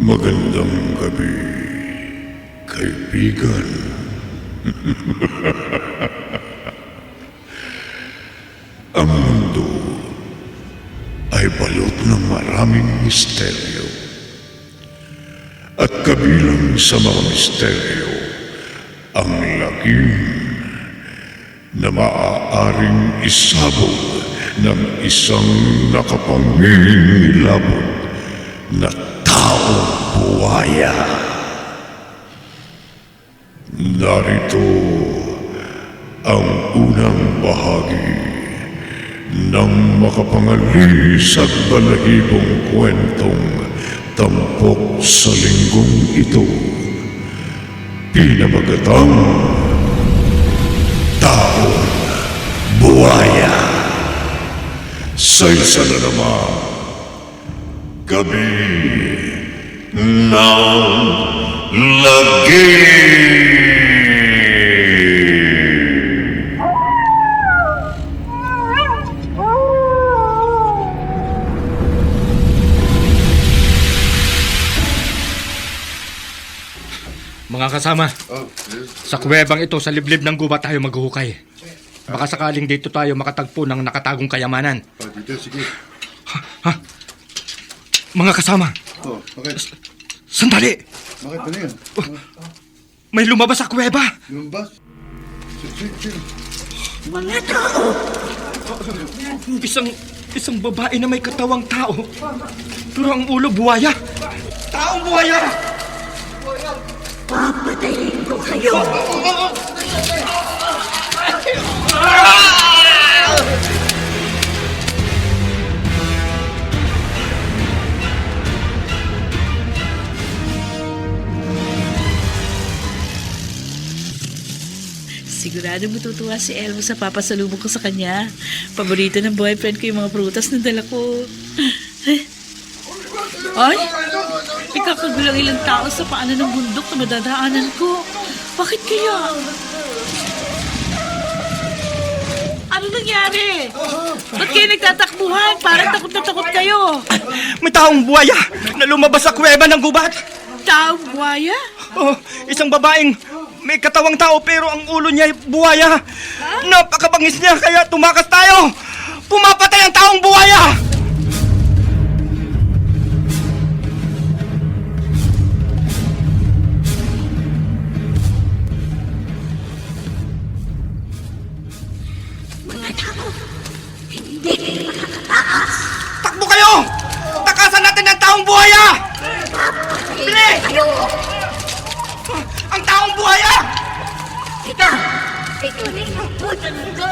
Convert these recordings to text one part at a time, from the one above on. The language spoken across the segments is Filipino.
Magandang gabi, kaibigan. Ang mundo ay balot ng maraming misteryo. At kabilang sa mga misteryo, ang lagim na maaaring isabog ng isang nakapangingilabot na taong buhaya. Narito ang unang bahagi ng makapangalis at balahibong kwentong tampok sa linggong ito. Pinamagatang Taong Buhaya. Sa isa na naman, Gabi ng Lagim. Mga kasama, sa kuwebang ito sa liblib ng gubat tayo maghuhukay. Baka sakaling dito tayo makatagpo ng nakatagong kayamanan. Dito, sige. Ha? Mga kasama, Bakit? sandali! Bakit ba na yan? May lumabas sa kuweba! Lumbas? Sino? Mga tao! Isang babae na may katawang tao. Pero ang ulo buhaya. Taong buhaya! Papatayin ko kayo! Sigurado matutuwa si Elmo sa papasalubong ko sa kanya. Paborito ng boyfriend ko yung mga prutas na dala ko. Ay! Ikakagulang ilang tao sa paanan ng bundok na madadaanan ko. Bakit kaya? Ano nangyari? Ba't kayo nagtatakbuhan? Parang takot na takot kayo. May taong buhaya na lumabas sa kuweba ng gubat. Taong buhaya? Oh, isang babaeng may katawang tao pero ang ulo niya ay buhaya. Napakabangis niya kaya tumakas tayo. Pumapatay ang taong buhaya. Mga tao! Hindi kayo makakataas! Takbo kayo! Takasan natin ang taong buhaya! Bili! Kayo! Ang taong buhaya! Ito! Ito na yung putang ko!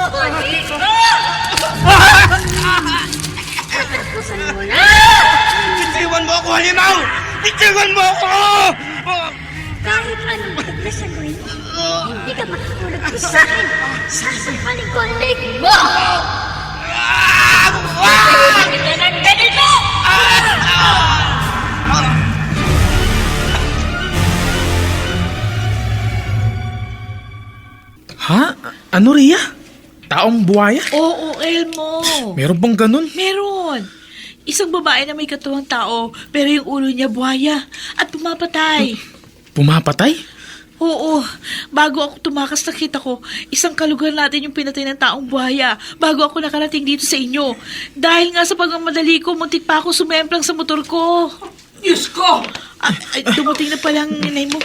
Tatapusan mo na! Bitiwan mo ako, halimaw! Bitiwan mo ako! Kahit anong pagkasan ko hindi ka makatulog ko sa akin! Sasampalin ko ang leg mo! Hindi ka ng ganito! Ha? Ano, Ria? Taong buhaya? Oo, Elmo. Meron bang ganun? Meron. Isang babae na may katawang tao, pero yung ulo niya buhaya at pumapatay. Pumapatay? Oo, bago ako tumakas nakita ko, isang kalugar natin yung pinatay ng taong buhaya bago ako nakarating dito sa inyo. Dahil nga sa pagmamadali ko, muntik pa ako sumemplang sa motor ko. Diyos ko! Dumating na palang ninay mo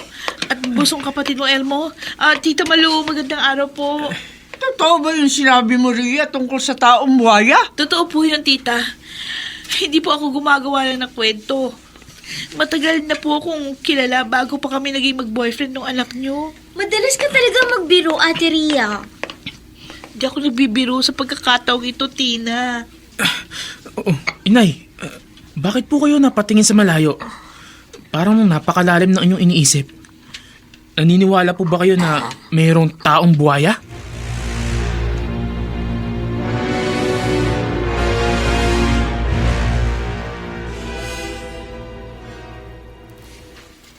at busong kapatid mo, Elmo. Tita Malu, magandang araw po. Totoo ba yung sinabi mo, Ria, tungkol sa taong buhaya? Totoo po yun, tita. Hindi po ako gumagawa lang ng kwento. Matagal na po akong kilala bago pa kami naging mag-boyfriend ng anak nyo. Madalas ka talaga magbiro, Ate Ria. Hindi ako nagbibiro sa pagkakataong ito, Tina. Oo. Inay, bakit po kayo napatingin sa malayo? Parang napakalalim ng inyong iniisip. Naniniwala po ba kayo na mayroong taong buhaya?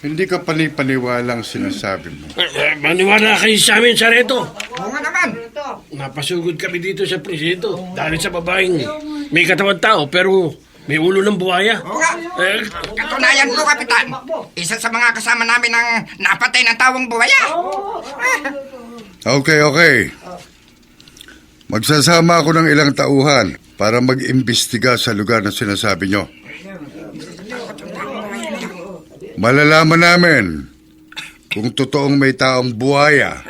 Hindi ka panipaniwalang sinasabi mo. Maniwala kayo sa amin, Sareto. Oo nga naman. Napasugod kami dito sa presinto dahil sa babaeng may katawang tao pero May ulo ng buhaya. Katunayan po, Kapitan. Isa sa mga kasama namin ang napatay ng tawong buhaya. Okay. Magsasama ako ng ilang tauhan para mag-imbestiga sa lugar na sinasabi nyo. Malalaman namin kung totoong may taong buhaya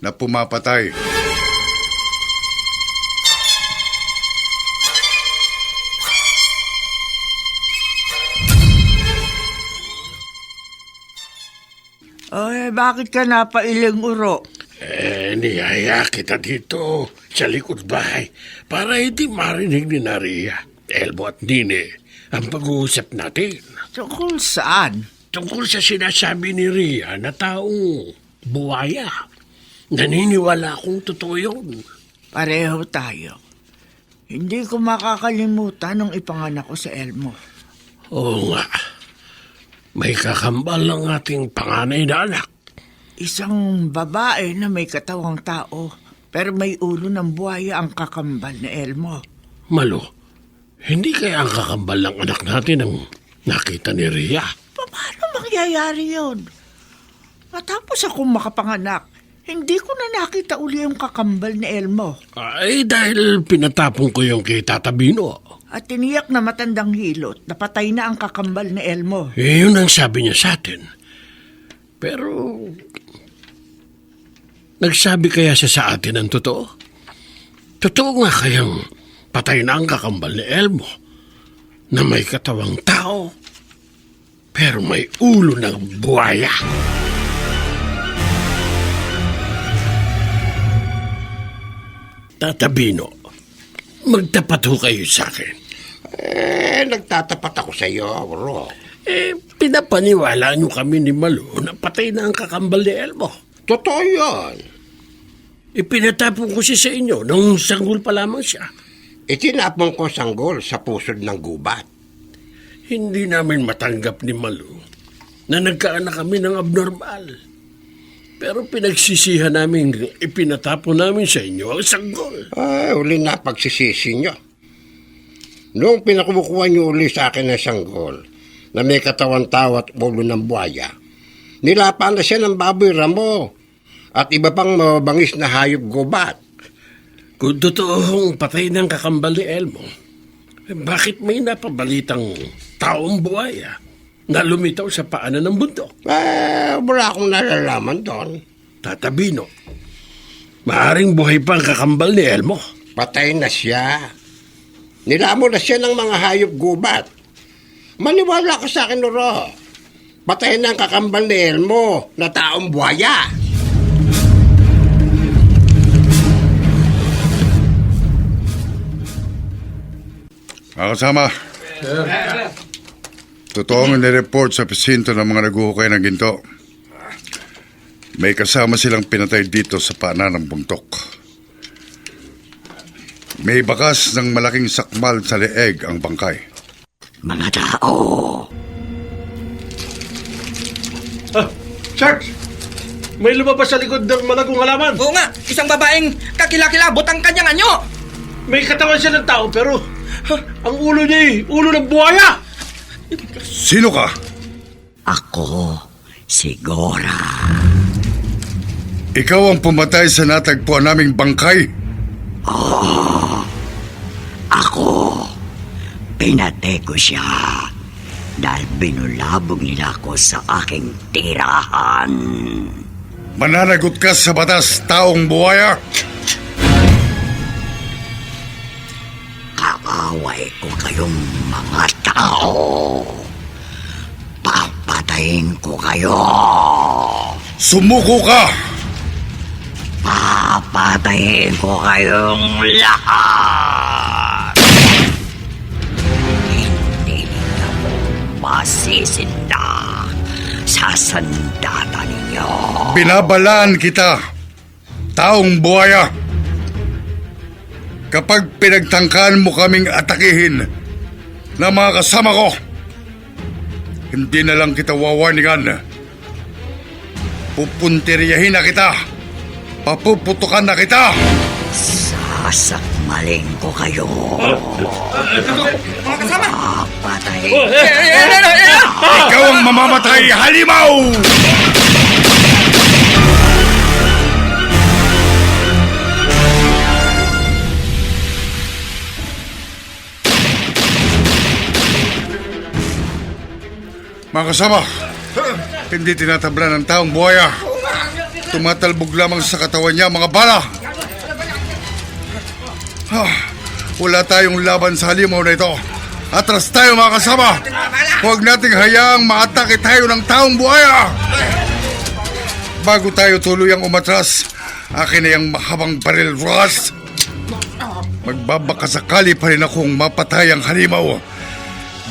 na pumapatay. Ay, bakit ka napailing uro? Niyaya kita dito sa likod bahay para hindi marinig ni Naria, Elmo at Nine ang pag-uusap natin. Tungkol saan? Tungkol sa sinasabi ni Ria na taong buhaya. Naniniwala akong totoo yun. Pareho tayo. Hindi ko makakalimutan nung ipanganak ko sa Elmo. Oo nga. May kakambal ang ating panganay na anak. Isang babae na may katawang tao, pero may ulo ng buhaya ang kakambal ni Elmo. Malo, hindi kaya ang kakambal ng anak natin ang nakita ni Ria? Paano mangyayari yun? Matapos akong makapanganak, hindi ko na nakita uli yung kakambal ni Elmo. Ay, dahil pinatapon ko yung kay Tata Bino. At tiniyak na matandang hilot, napatay na ang kakambal ni Elmo. Yun ang sabi niya sa atin. Pero, nagsabi kaya siya sa atin ang totoo? Totoo nga kayang patay na ang kakambal ni Elmo na may katawang tao pero may ulo ng buhaya. Tata Bino, magtapat ho kayo sa akin. Nagtatapat ako sa iyo, bro. Pinapaniwala niyo kami ni Malo na patay na ang kakambal ni Elmo. Totoo yan. Ipinatapon ko siya sa inyo nung sanggol pa lamang siya. Itinapon ko sanggol sa pusod ng gubat. Hindi namin matanggap ni Malo na nagkaanak kami ng abnormal. Pero pinagsisihan namin ipinatapon namin sa inyo ang sanggol. Ay, uli na pagsisisi nyo. Noong pinakumukuha nyo uli sa akin ng sanggol na may katawan tao at ulo ng buhaya, nilapan na siya ng baboy ramo at iba pang mabangis na hayop gubat. Kung totoong patay ng kakambal ni Elmo, bakit may napabalitang taong buhaya na lumitaw sa paanan ng bundok? Wala akong nalalaman doon. Tata Bino, maaring buhay pa ang kakambal ni Elmo. Patay na siya. Nilamo na siya ng mga hayop gubat. Maniwala ka sa akin, Noro. Patay na ang kakambal ni Elmo na taong buhaya. Kasama. Totoong nireport sa presinto ng mga naguhukay ng ginto. May kasama silang pinatay dito sa paanan ng buntok. May bakas ng malaking sakmal sa leeg ang bangkay. Mga tao. Charles! May lumabas sa likod ng malagong halaman. Oo nga, isang babaeng kakilakilabot ang kanyang anyo. May katawan siya ng tao pero ang ulo niya ulo ng buhaya. Sino ka? Ako, si Gora. Ikaw ang pumatay sa natagpuan naming bangkay? Ako, pinatay ko siya dahil binulabog nila ako sa aking tirahan. Mananagot ka sa batas, taong buhaya? Kaaway ko kayong mga tao. Papatayin ko kayo. Sumuko ka! Papatayin ko kayong lahat. Hindi ninyo masisinda sa sandata ninyo. Binabalaan kita, taong buhaya. Kapag pinagtangkaan mo kaming atakihin ng mga kasama ko, hindi na lang kita wawarningan. Pupuntiryahin na kita. Papuputukan na kita. Sasakma Mamaling ko kayo. Mga kasama! Patayin. Ikaw ang mamamatay, halimaw! Mga kasama, hindi tinatabla ng taong buhaya. Tumatalbog lamang sa katawan niya mga bala. Wala tayong laban sa halimaw na ito. Atras tayo mga kasama. Huwag nating hayaang maatake tayo ng taong buhaya. Bago tayo tuluyang umatras, akin na yung mahabang baril, Ross. Magbabakasakali pa rin akong mapatay ang halimaw.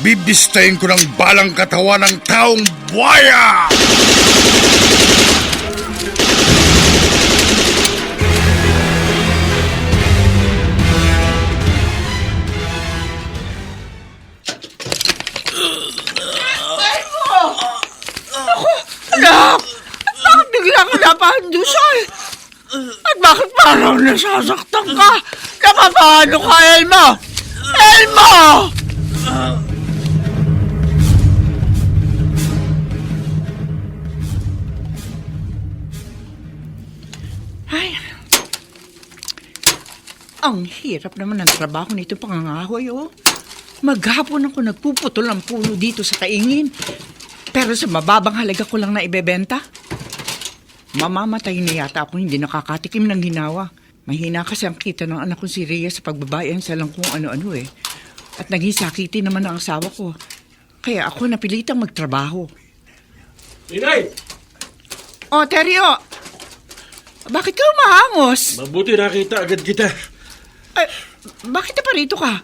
Bibistayin ko ng balang katawan ng taong buhaya! Anak! Bakit bigla ka napahandusay? At bakit parang nasasaktan ka? Nakapano ka, Elmo? Elmo! Ay, ang hirap naman ng trabaho nito pangangahoy, oh. Maghapon ako nagpuputol ng puno dito sa kaingin. Pero sa mababang halaga ko lang na ibebenta. Mamamatay na yata ako hindi nakakatikim ng ginawa. Mahina kasi ang kita ng anak kong si Rhea sa pagbabayan sa lang kung ano-ano eh. At naging sakiti naman ang asawa ko. Kaya ako napilitang magtrabaho. Inay! Oh, Teryo! Bakit ka umahangos? Mabuti nakita agad kita. Ay, bakit na parito ka?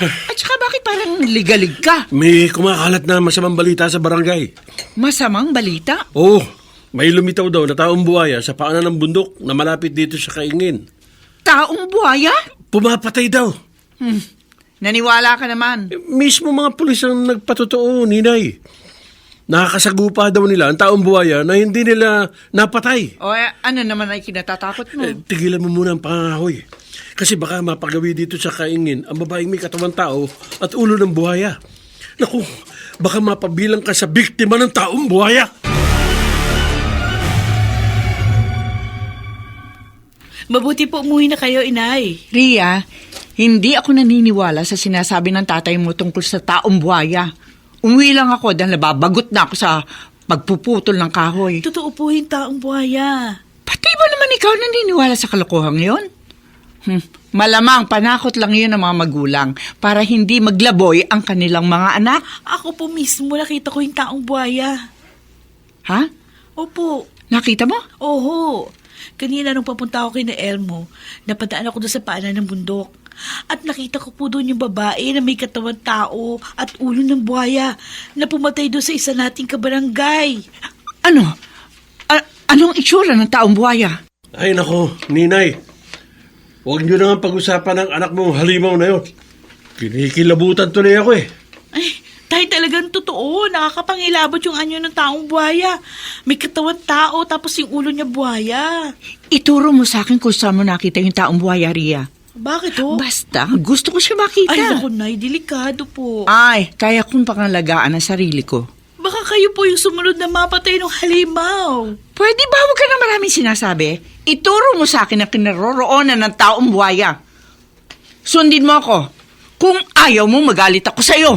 At saka bakit parang ligalig ka? May kumakalat na masamang balita sa barangay. Masamang balita? Oo, may lumitaw daw na taong buhaya sa paanan ng bundok na malapit dito sa kaingin. Taong buhaya? Pumapatay daw. Naniwala ka naman. Mismo mga pulis ang nagpatotoo, Ninay. Nakakasagupa daw nila ang taong buhaya na hindi nila napatay. O ano naman ay kinatatakot mo? Tigilan mo muna ang pangahoy. Kasi baka mapagawi dito sa kaingin ang babaeng may katawang tao at ulo ng buhaya. Naku, baka mapabilang ka sa biktima ng taong buhaya. Mabuti po umuwi na kayo, Inay. Rhea, hindi ako naniniwala sa sinasabi ng tatay mo tungkol sa taong buhaya. Umuwi lang ako dahil nababagot na ako sa pagpuputol ng kahoy. Totoo po yung taong buhaya. Pati ba naman ikaw naniniwala sa kalokohang yon? Malamang panakot lang yun ng mga magulang para hindi maglaboy ang kanilang mga anak. Ako po mismo nakita ko yung taong buhaya. Ha? Opo. Nakita mo? Oho. Kanina nung papunta ako kay na Elmo, napadaan ako doon sa paanan ng bundok. At nakita ko po doon yung babae na may katawan tao at ulo ng buhaya na pumatay doon sa isa nating kabarangay. Ano? Anong itsura ng taong buhaya? Ay nako, Ninay. Huwag niyo na nga pag-usapan ng anak mong halimaw na yun. Kinikilabutan tuloy ako eh. Ay, dahil talagang totoo, nakakapangilabot yung anyo ng taong buhaya. May katawan tao tapos yung ulo niya buhaya. Ituro mo sa akin kung saan mo nakita yung taong buhaya, Rhea. Bakit ho? Basta, gusto ko siya makita. Ay, naku, Nay, delikado po. Ay, kaya kong pangalagaan ang sarili ko. Baka kayo po yung sumunod na mapatay ng halimaw. Pwede ba huwag ka na maraming sinasabi? Ituro mo sa akin ang kinaroroonan ng taong buhaya. Sundin mo ako. Kung ayaw mo, magalit ako sa'yo.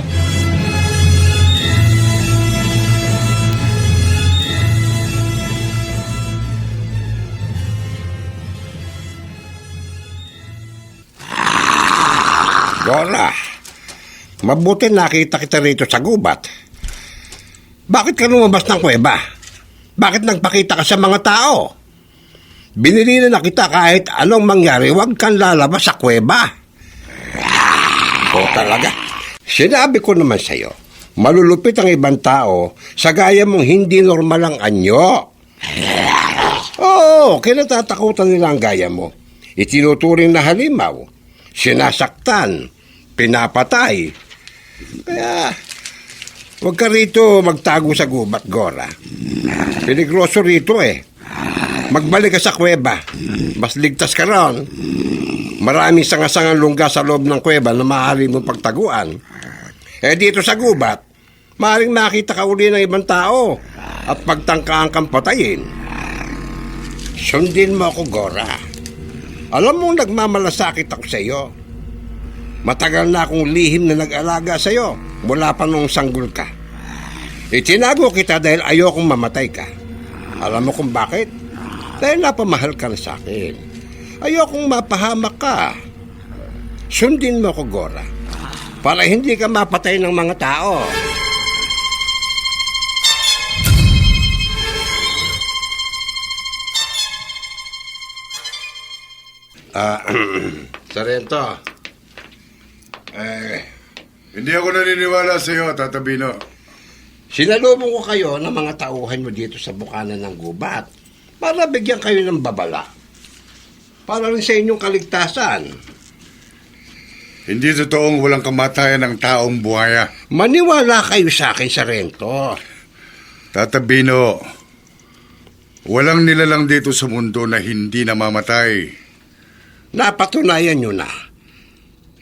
Lola, mabuti nakita kita rito sa gubat. Bakit ka lumabas ng kuweba? Bakit nagpakita ka sa mga tao? Binili na kita kahit anong mangyari, huwag kang lalabas sa kuweba. O talaga. Sinabi ko naman sa'yo, malulupit ang ibang tao sa gaya mong hindi normal ang anyo. Oo, kinatatakutan nila ang gaya mo. Itinuturing na halimaw, sinasaktan, pinapatay. Kaya, huwag ka rito magtago sa gubat, Gora. Peligroso rito eh. Magbalik ka sa kuweba. Mas ligtas ka ron. Maraming sangasangang lungga sa loob ng kuweba na maaari mong pagtaguan. Dito sa gubat, maaaring makita ka uli ng ibang tao at pagtangkaan kang patayin. Sundin mo ako, Gora. Alam mo, nagmamalasakit ako sa iyo. Matagal na akong lihim na nag-alaga sa iyo mula pa nung sanggol ka. Itinago kita dahil ayokong mamatay ka. Alam mo kung bakit? Dahil napamahal ka na sa akin. Ayokong mapahamak ka. Sundin mo ako, Gora, para hindi ka mapatay ng mga tao. Sarento. Hindi ako naniniwala sa iyo, Tata Bino. Sinalubong ko kayo ng mga tauhan mo dito sa bukana ng gubat para bigyan kayo ng babala. Para rin sa inyong kaligtasan. Hindi totoong walang kamatayan ng taong buhaya. Maniwala kayo sa akin, Sarento. Tata Bino, walang nilalang dito sa mundo na hindi namamatay. Napatunayan nyo na.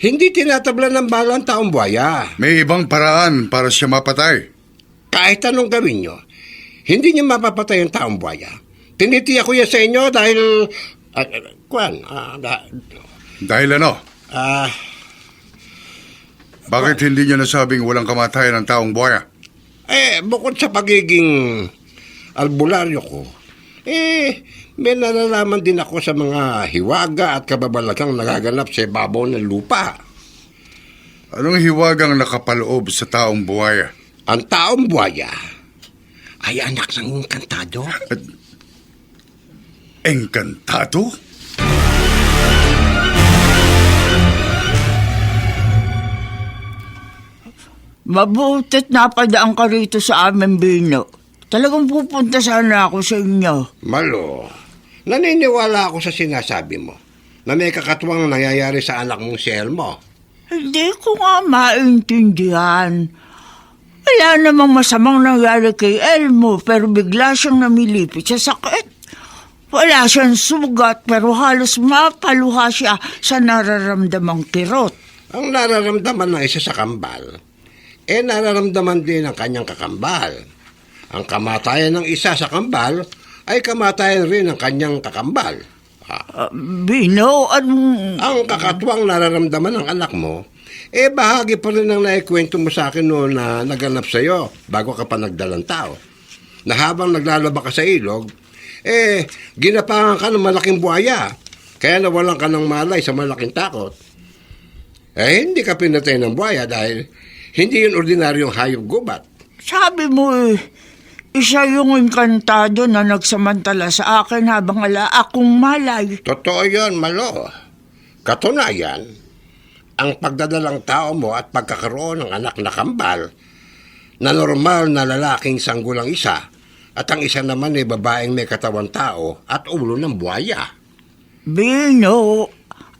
Hindi tinatabla ng bala ang taong buhaya. May ibang paraan para siya mapatay. Kahit anong gawin nyo, hindi nyo mapapatay ang taong buhaya. Tinitiyak ko yan sa inyo dahil... Dahil ano? Bakit hindi niyo nasabing walang kamatayan ng taong buhaya? Bukod sa pagiging albularyo ko, may nalalaman din ako sa mga hiwaga at kababalagang nagaganap sa ibabaw ng lupa. Anong hiwagang nakapaloob sa taong buhaya? Ang taong buhaya ay anak ng engkantado. Engkantado? Mabuti't napadaan ka rito sa amin, Bino. Talagang pupunta sana ako sa inyo. Malo, naniniwala ako sa sinasabi mo na may kakatuwang nangyayari sa anak mong si Elmo. Hindi ko nga maintindihan. Wala namang masamang nangyari kay Elmo pero bigla siyang namilipit sa sakit. Wala siyang sugat pero halos mapaluha siya sa nararamdamang kirot. Ang nararamdaman ng isa sa kambal, nararamdaman din ng kanyang kakambal. Ang kamatayan ng isa sa kambal ay kamatayan rin ng kanyang kakambal. Bino, Ang kakatuwang nararamdaman ng anak mo, bahagi pa rin ang naikwento mo sa akin noon na naganap sa iyo bago ka pa nagdalang tao. Na habang naglalaba ka sa ilog, ginapangan ka ng malaking buhaya. Kaya nawalan ka ng malay sa malaking takot. Hindi ka pinatay ng buhaya dahil hindi yun ordinaryong hayop gubat. sabi mo isa yung engkantado na nagsamantala sa akin habang ala akong malay. Totoo yun, Malo. Katunayan, ang pagdadalang tao mo at pagkakaroon ng anak na kambal na normal na lalaking sanggulang isa at ang isa naman ay babaeng may katawan tao at ulo ng buhaya. Bino,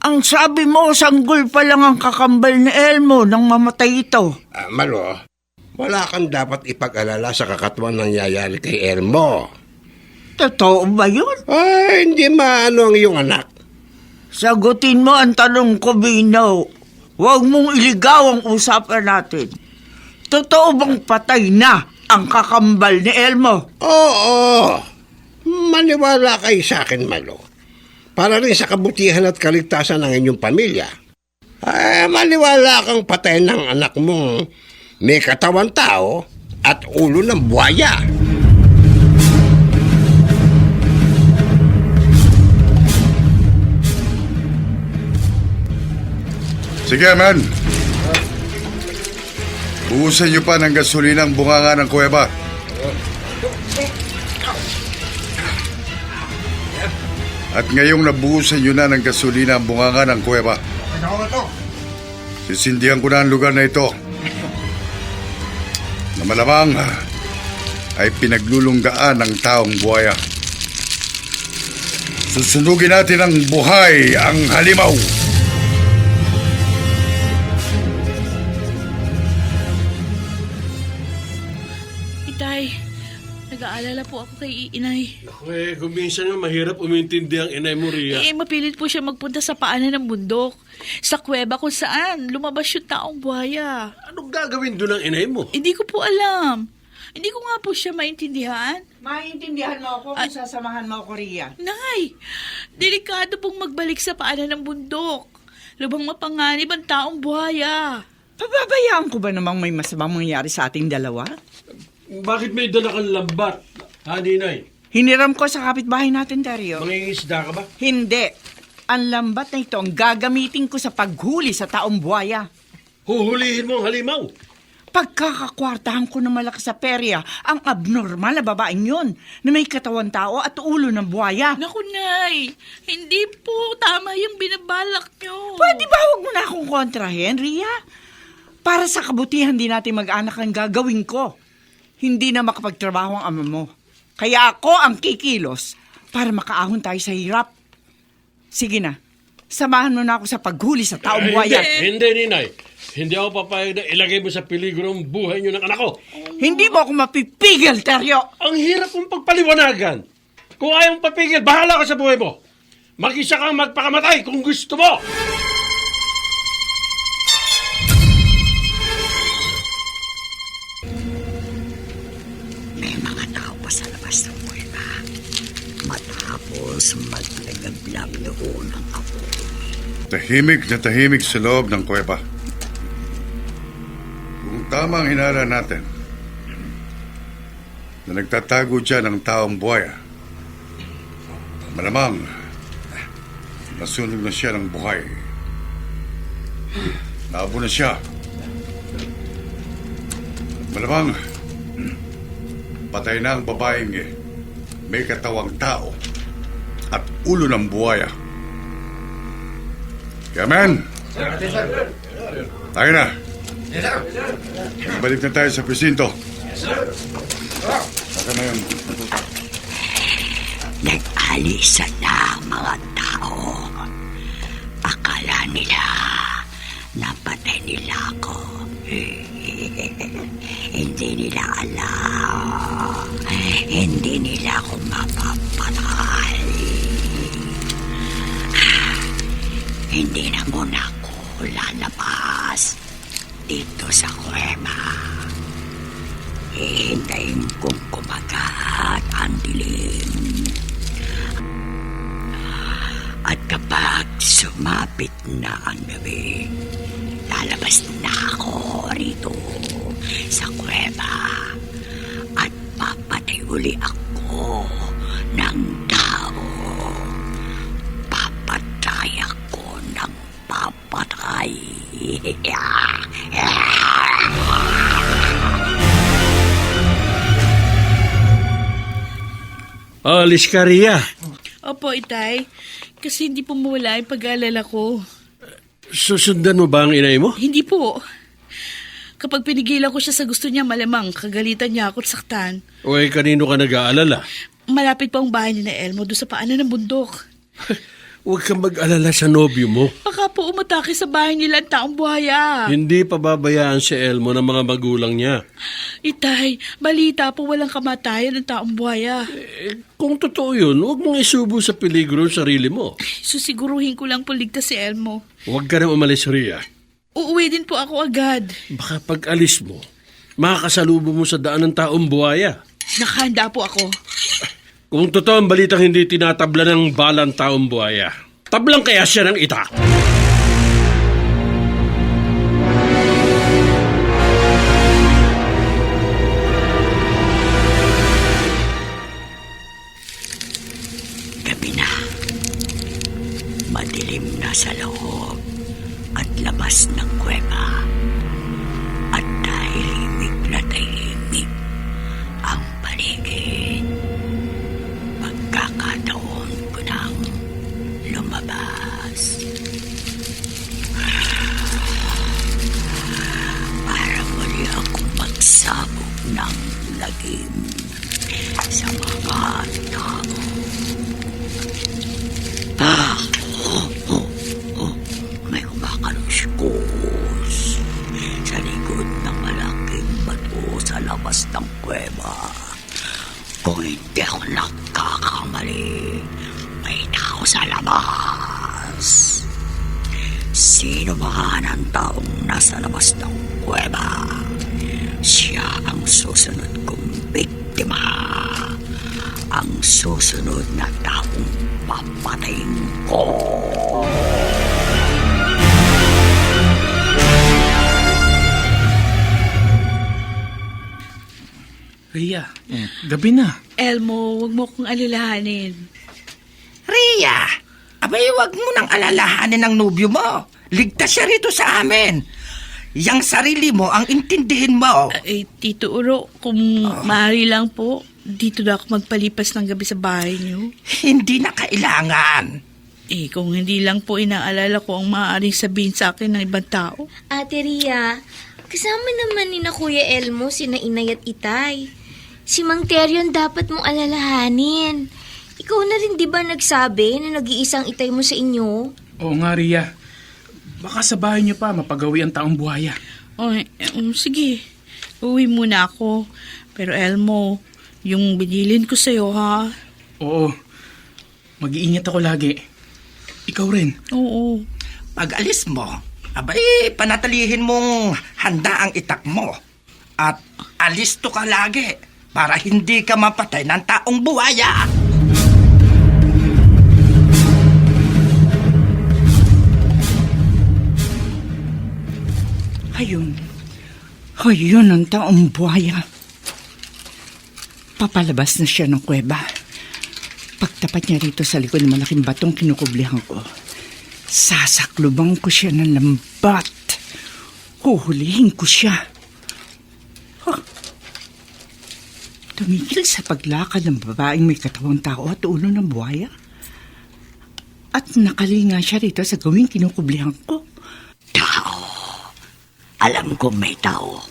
ang sabi mo sanggol pa lang ang kakambal ni Elmo nang mamatay ito. Malo, wala kang dapat ipag-alala sa kakatuwang nangyayari kay Elmo. Totoo ba yun? Ay, hindi maano ang iyong anak. Sagutin mo ang tanong ko, Bino. Huwag mong iligaw ang usapan natin. Totoo bang patay na ang kakambal ni Elmo? Oo. Maniwala kayo sa akin, Malo. Para rin sa kabutihan at kaligtasan ng inyong pamilya. Maniwala kang patay ng anak mong may katawan tao at ulo ng buhaya. Sige, man. Buhusan niyo pa ng gasolina ang bunganga ng kuweba. At ngayong nabuhusan niyo na ng gasolina ang bunganga ng kuweba, sisindihan ko na ang lugar na ito na malamang ay pinaglulunggaan ng taong buhaya. Susunugin natin ang buhay ang halimaw. Itay, nag-aalala Nag-aalala po ako kay inay. Naku kung minsan nga mahirap umintindi ang inay mo, Ria. Mapilit po siya magpunta sa paanan ng bundok. Sa kuweba kung saan lumabas yung taong buhaya. Anong gagawin doon ang inay mo? Hindi ko po alam. Hindi ko nga po siya maintindihan. Maintindihan mo ako kung sasamahan mo ako, Ria. Nay, delikado pong magbalik sa paanan ng bundok. Lubang mapanganib ang taong buhaya. Pababayaan ko ba namang may masamang mangyari sa ating dalawa? Bakit may dala kang lambat, ha, Ninay? Hiniram ko sa kapitbahay natin, Dario. Mangingisda ka ba? Hindi. Ang lambat na ito ang gagamitin ko sa paghuli sa taong buhaya. Huhulihin mo ang halimaw. Pagkakakwartahan ko na malakas sa perya, ang abnormal na babaeng yun, na may katawan tao at ulo ng buhaya. Naku, Nay, hindi po tama yung binabalak nyo. Pwede ba huwag mo na akong kontrahin, Ria? Para sa kabutihan din natin mag-anak ang gagawin ko. Hindi na makapagtrabaho ang ama mo. Kaya ako ang kikilos para makaahon tayo sa hirap. Sige na, samahan mo na ako sa paghuli sa taong buhaya. Hindi, Ninay. Hindi ako papayag na ilagay mo sa peligro ang buhay niyo ng anak ko. Hindi mo ako mapipigil, Teryo. Ang hirap mong pagpaliwanagan. Kung ayaw mong papigil, bahala ka sa buhay mo. Mag-isa kang magpakamatay kung gusto mo. May mga tao pa sa labas ng kuweba. Matapos maglagablag doon ang apoy. Tahimik na tahimik sa loob ng kuweba. Kung tama ang hinala natin, na nagtatago dyan ang taong buhaya, malamang nasunog na siya ng buhay. Nabo na siya. Malamang patay na ang babaeng may katawang tao at ulo ng buhaya. Yaman! Tayo na! Balik na tayo sa presinto. Saka na yun. Nag-alisa na ang mga tao. Akala nila napatay nila ako. Hindi nila alam. Hindi nila ako mapapatay. Hindi na muna ako lalabas dito sa kuweba. Hihintayin kong kumagat ang dilim. At kapag sumapit na ang gabi, lalabas na ako rito sa kuweba at papatay uli ako ng tao. Papatay ako ng papatay. Alis ka, Ria. Opo, Itay. Kasi hindi po mawala yung pag-aalala ko. Susundan mo ba ang inay mo? Hindi po. Kapag pinigilan ko siya sa gusto niya, malamang kagalitan niya ako at saktan. O kanino ka nag-aalala? Malapit pa ang bahay ni na Elmo doon sa paanan ng bundok. Huwag kang mag-alala sa nobyo mo. Baka po umatake sa bahay nila ang taong buhaya. Hindi pababayaan si Elmo ng mga magulang niya. Itay, balita po walang kamatayan ng taong buhaya. Kung totoo yun, huwag mong isubo sa peligro ang sarili mo. Susiguruhin ko lang po ligtas si Elmo. Huwag ka na umalis, Ria. Uuwi din po ako agad. Baka pag alis mo, makakasalubo mo sa daan ng taong buhaya. Nakahanda po ako. Kung totoo ang balitang hindi tinatabla ng balang taong buhaya, tablang kaya siya ng itak. Gabi na. Madilim na sa loob at labas ng kuweba. At tahimik na tahimik ang paligid. Pagkakataon ko nang lumabas. Para muli akong magsabog ng lagim sa mga tao. May kumakaluskos sa likod ng malaking bato sa labas ng kuweba. Kung hindi ako nagkakamali, may tao sa labas. Sino ba ang taong nasa labas ng kuweba? Siya ang susunod kong biktima. Ang susunod na taong papatayin ko. Ria, gabi na. Elmo, huwag mo kong alalahanin. Rhea, abay wag mo nang alalahanin ng nobyo mo. Ligtas siya rito sa amin. Yang sarili mo ang intindihin mo. Tito Uro, kung maaari lang po, dito na ako magpalipas ng gabi sa bahay niyo. Hindi na kailangan. Kung hindi lang po inaalala ko ang maaaring sabihin sa akin ng ibang tao. Ate Ria, kasama naman ni na Kuya Elmo, sina Inay at Itay. Si Mang Terion dapat mong alalahanin. Ikaw na rin di ba nagsabi na nag-iisang itay mo sa inyo? Oo nga, Ria. Baka sa bahay niyo pa mapagawi ang taong buhaya. Sige, uwi muna ako. Pero Elmo, yung binilin ko sa'yo, ha? Oo. Mag-iingat ako lagi. Ikaw rin. Oo. Pag alis mo, abay panatilihin mong handa ang itak mo. At alisto ka lagi para hindi ka mapatay ng taong buhaya. Ayun ang taong buhaya. Papalabas na siya ng kuweba. Pagtapat niya rito sa likod ng malaking batong kinukublihan ko, sasaklubang ko siya ng lambat. Huhulihin ko siya. Tumigil sa paglakad ng babaeng may katawang tao at ulo ng buhaya. At nakalinga siya rito sa gawing kinukublihan ko. Tao. Alam kong may tao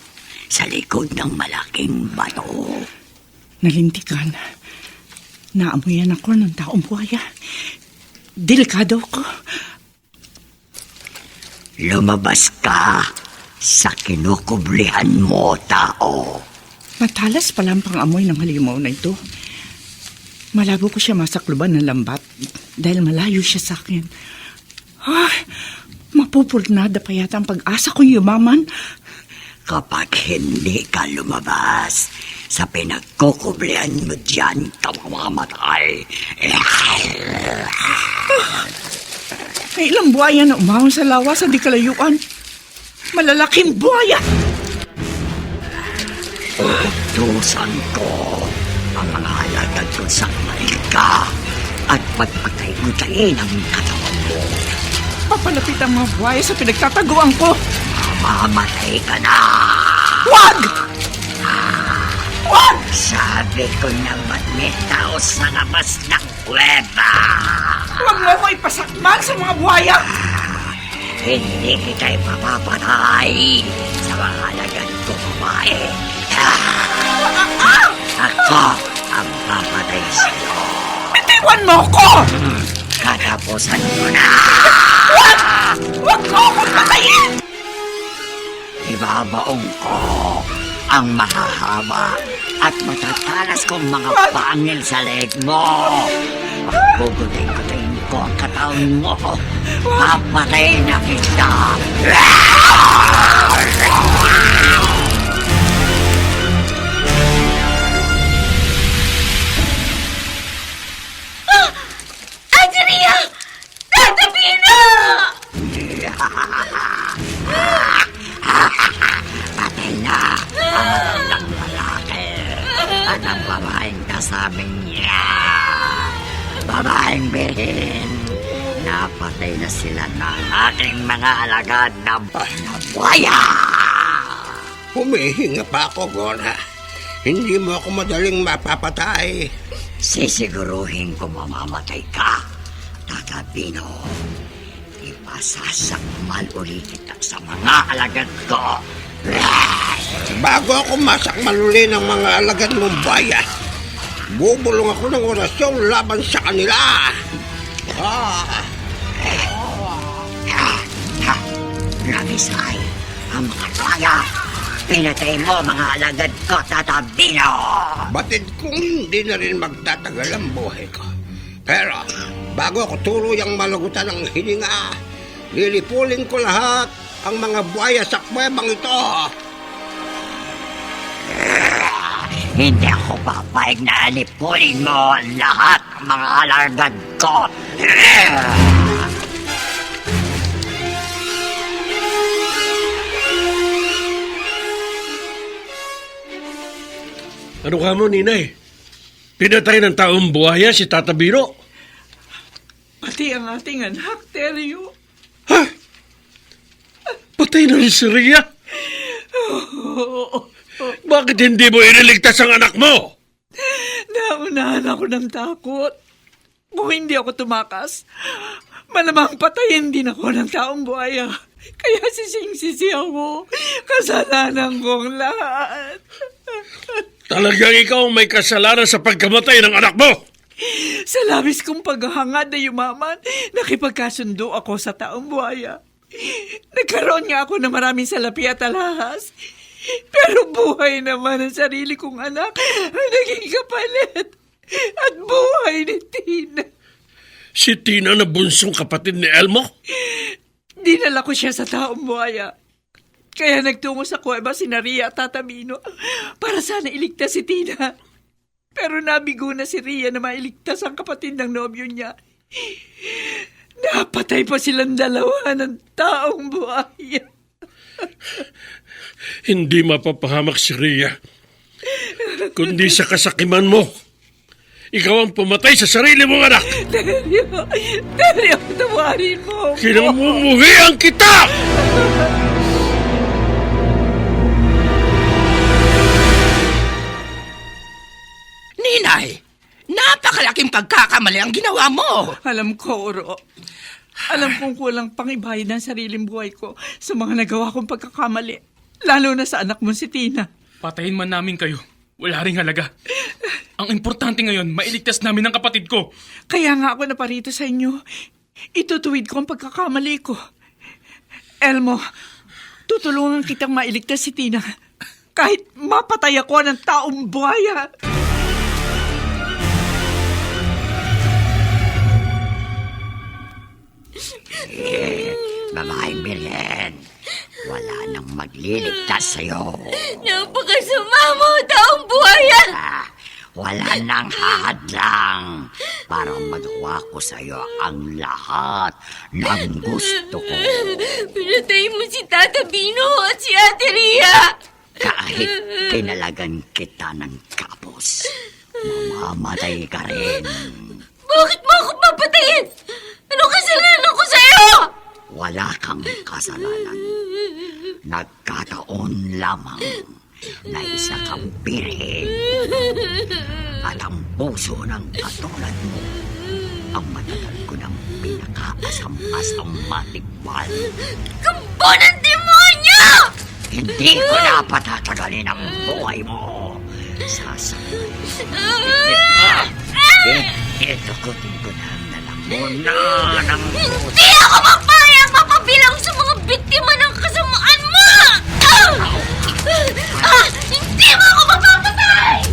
sa likod ng malaking bato. Nalintikan. Naamuyan ako ng taong buhaya. Delikado ako. Lumabas ka sa kinukublihan mo, tao. Matalas pala ang pangamoy ng halimaw na ito. Malabo ko siya masakluban ng lambat dahil malayo siya sa akin. Mapupurnada pa yata ang pag-asa kong yumaman. Kapag hindi ka lumabas sa pinagkukublihan mo dyan, ka mamamatay. May ilang buhaya na umahon sa lawa sa di kalayuan. Malalaking buhaya! Utusan ko ang mga alagad ko sa ka at pagpatay-utayin ang katawan mo. Papalapit ang mga buhaya sa pinagtataguan ko. Mamamatay ka na! Wag! Wag! Sabi ko na ba't may tao sa labas ng kuweba? Huwag mo ko ipasakmal sa mga buhaya! Hindi kita ipapapatay sa mga alagad ko, babae. Ako ang papatay sa'yo. Bitiwan mo ko! Katapusan mo na! Wag! Wag mo akong patayin! Ibabaong ko ang mahahaba at matatalas kong mga pangil sa leg mo. Gugutin-gutin ko ang katawan mo. Papatay na kita. Ate Ria! Tata Pino! Patay na ang magandang lalaki at ang babaeng kasama niya. Babaeng bihin, napatay na sila ng aking mga alagad na buhaya. Humihinga pa ako, Gora. Hindi mo ako madaling mapapatay. Sisiguruhin ko mamamatay ka, Takapino. Ipasasakmal ulit kita sa mga alagad ko. Bago ako masakmal uli ng mga alagad mong bayan, bubulong ako ng orasyon laban sa kanila. Namisay ang mga kaya Pinatay mo mga alagad ko, Tatabino! Batid kong hindi na rin magtatagal ang buhay ko. Pero bago ako tuluyang malagutan ng hininga, lilipulin ko lahat ang mga buhaya sa kwebang ito. Hindi ako papayag na alipulin mo ang lahat ng mga alagad ko. Ano ka mo, Ninay? Pinatay ng taong buhaya si Tata Biro. Pati ang ating anak, Teryo. Ha? Patay na rin si Rhea? Bakit hindi mo iniligtas ang anak mo? Naunahan ako ng takot. Kung hindi ako tumakas, malamang patayin din ako ng taong buhaya. Kaya sising-sisi ako. Kasalanan kong lahat. Talagang ikaw ang may kasalanan sa pagkamatay ng anak mo. Sa labis kong paghahangad na yumaman, nakipagkasundo ako sa taong buhaya. Nagkaroon nga ako ng maraming salapi at alahas. Pero buhay naman ang sarili kong anak ang naging kapalit. At buhay ni Tina. Si Tina na bunsong kapatid ni Elmo? Dinala ko siya sa taong buhaya. Kaya nagtungo sa kuweba si Rhea at Tatabino para sana iligtas si Tina. Pero nabigo na si Rhea na mailigtas ang kapatid ng nobyo niya. Napatay pa silang dalawa ng taong buhaya. Hindi mapapahamak si Rhea. Kundi sa kasakiman mo. Ikaw ang pumatay sa sarili mong anak. Teryo, tawarin mo. Kinamumuhian kita! Ninay, napakalaking pagkakamali ang ginawa mo. Alam ko, Oro. Alam kong kulang pang ibayad ng sariling buhay ko sa mga nagawa kong pagkakamali. Lalo na sa anak mo si Tina. Patayin man namin kayo. Wala ring halaga. Ang importante ngayon, mailigtas namin ang kapatid ko. Kaya nga ako naparito sa inyo. Itutuwid ko ang pagkakamali ko. Elmo, tutulungan kitang mailigtas si Tina. Kahit mapatay ako ng taong buhaya. Babaeng Belen, wala nang magliligtas sa'yo. Napakasama mo, taong buhaya! Wala nang hahadlang para magawa ko sa'yo ang lahat ng gusto ko. Pinatay mo si Tata Bino at si Ate Rhea! Kahit kinalagan kita ng kapos, mamamatay ka rin. Bakit mo ako papatayin? Anong kasalanan ko sa'yo? Wala kang kasalanan. Nagkataon lamang na isa kang birhen. At ang puso ng katulad mo ang matagal ko ng pinakaasam-asam matikman. Kampo ng demonyo! Hindi ko na patatagalin ang buhay mo. Sasakay. Itukutin ko na ang lalamunan ng puso. Hindi ako magpapayag mapabilang sa mga biktima ng kasamaan mo! Hindi mo ako mapapatay!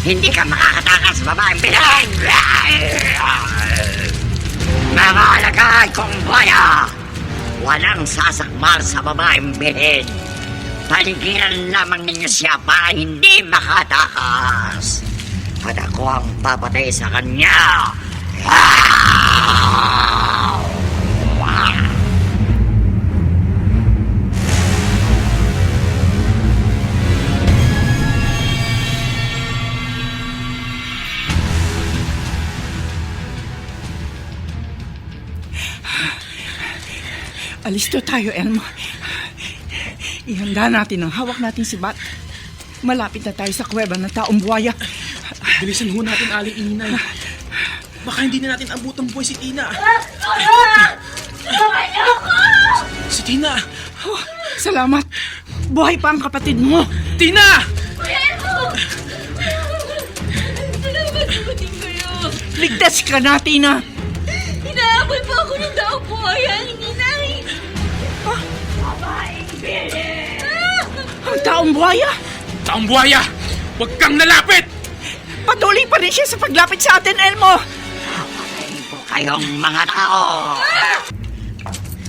Hindi ka makakatakas, babaeng Belen! Mga alagad kong buhaya! Walang sasakmal sa babaeng Belen. Paligiran lamang ninyo siya para hindi makatakas. At ako ang papatay sa kanya. Alisto tayo, Elmo. Ihanda natin ang hawak natin si Bat. Malapit na tayo sa kuweba ng taong buhaya. Bilisan ho natin, Aling Inay. Baka hindi na natin abot ang buhay si Tina. Si Tina! Oh, salamat. Buhay pa ang kapatid mo. Tina! Salamat, kapatid kayo. Ligtas ka na, Tina. Inaabot pa ako ng taong buhaya ni Ninay. Babaeng Belen! taong buhaya. Taong buhaya! Huwag kang lalapit! Patuloy pa rin siya sa paglapit sa atin, Elmo. Papatayin ko kayong mga tao.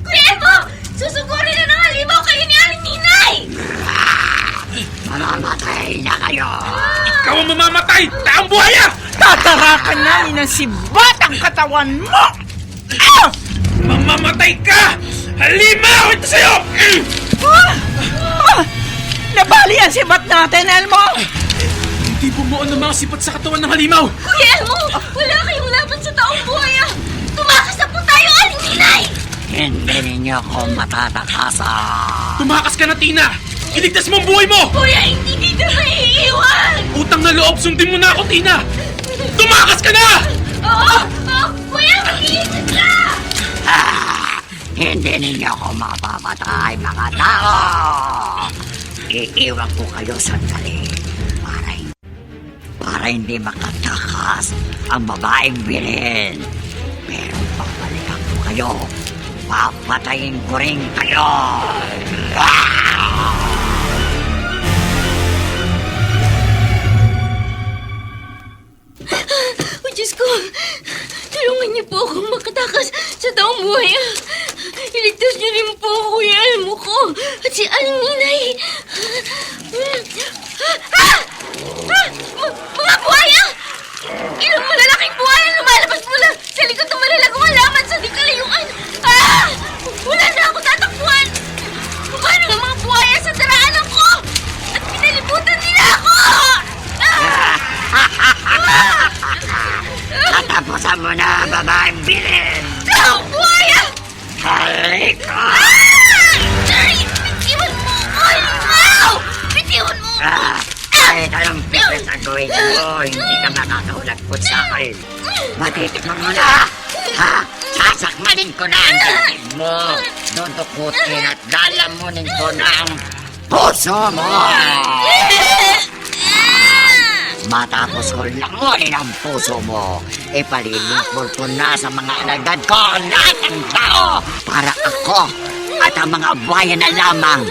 Kuya Elmo! Susugurin na ng halimaw kayo ni Aling Ninay! Mamamatay na kayo. Ikaw ang mamamatay! Taong buhaya! Tatarakan namin ng sibat ang katawan mo! Ah! Mamamatay ka! Halimaw! Ito sa'yo! Nabali ang sibat natin, Elmo! Hindi bumuo ng mga sipat sa katawan ng halimaw! Kuya Elmo! Wala kayong laban sa taong buhaya! Tumakas na po tayo, Aling Ninay! Hindi ninyo ako matatakasan. Tumakas ka na, Tina! Iligtas mo ang buhay mo! Kuya, hindi kita maiiwan! Utang na loob, sundin mo na ako, Tina! Tumakas ka na! Oo! Kuya, mag-iingat ka! Hindi ninyo ako mapapatay, mga tao. Iiwan ko kayo sandali para hindi makatakas ang babaeng bilhin. Pero babalikan ko kayo. Papatayin ko rin kayo. Oh, Diyos ko! Tulungan niyo po akong makatakas sa taong buhaya. Iligtas niyo rin po ako, Kuya Elmo ko at si Aling Ninay. Mga buhaya! Ilang malalaking buhaya lumalabas mula sa likod ng malalagong halaman sa di kalayuan. Wala na ako tatakbuhan. Paano ng mga buhaya sa daraanan ko? At pinalibutan nila ako! Tatapusan mo na, babaeng bilhin. Taong buhaya! Halika! Ay! Bitiwan mo ako! Wow! Bitiwan mo ako! Kahit anong pipit ang gawin mo, hindi ka makakaulagpot sa akin. Matitikman mo na! Ha? Sasakmanin ko na ang dibdib mo. Dudukutin at lalamunin ko na ang puso mo! Matapos ko lamunin ang puso mo, ipalilipol ko na sa mga alagad ko ang lahat ng tao para ako at ang mga bayan na lamang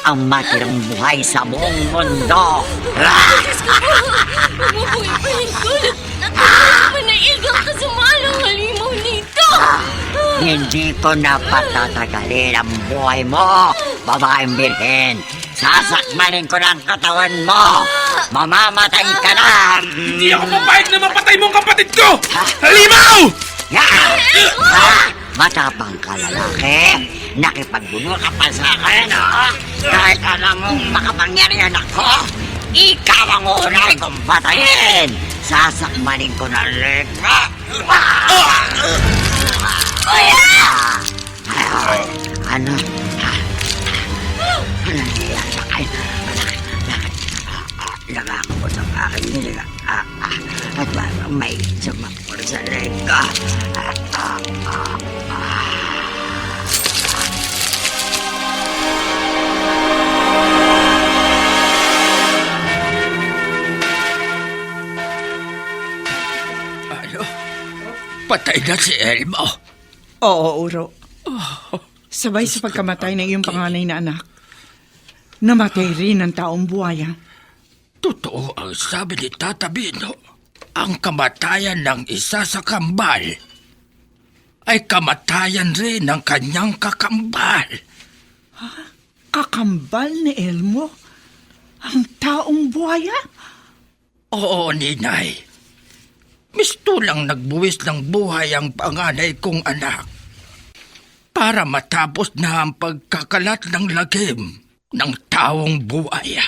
ang matirang buhay sa buong mundo. Mabuhay pa rin ko na manaig ang kasamaan halimaw nito! Hindi ko na patatagalin ang buhay mo, babaeng birhen. Sasakmanin ko na ang katawan mo. Mamamatay ka na. Hindi ako papayag na mapatay mo ang kapatid ko! Halimaw! Matapang ka, lalaki. Nakipagbuno ka pa sa akin, ha? Kahit alam mong makapangyarihan ako, ikaw ang unay kong patayin. Sasakmanin ko na leg mo. Kuya! Ano? Ano nangyayari sa akin? Nangako ko sa aking nila. At parang may sumapor sa leg ko. Ano? Patay na si Elmo. Oo, Uro. Sabay sa pagkamatay ng iyong panganay na anak, namatay rin ang taong buhaya. Totoo ang sabi ni Tata Bino. Ang kamatayan ng isa sa kambal ay kamatayan rin ng kanyang kakambal. Kakambal ni Elmo? Ang taong buhaya? Oo, Ninay. Mistulang nagbuwis ng buhay ang panganay kong anak para matapos na ang pagkakalat ng lagim ng taong buhaya.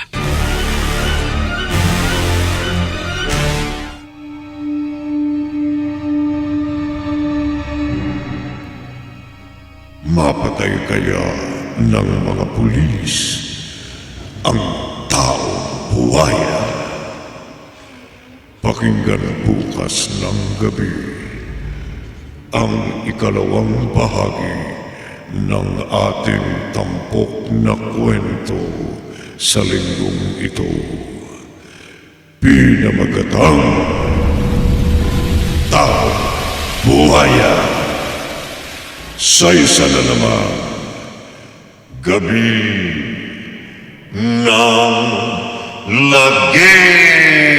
Mapatay kaya ng mga pulis ang taong buhaya. Pakinggan bukas ng gabi ang ikalawang bahagi ng ating tampok na kwento sa linggong ito. Pinamagatang Taong Buhaya. Sa isa na naman, Gabi ng lagim.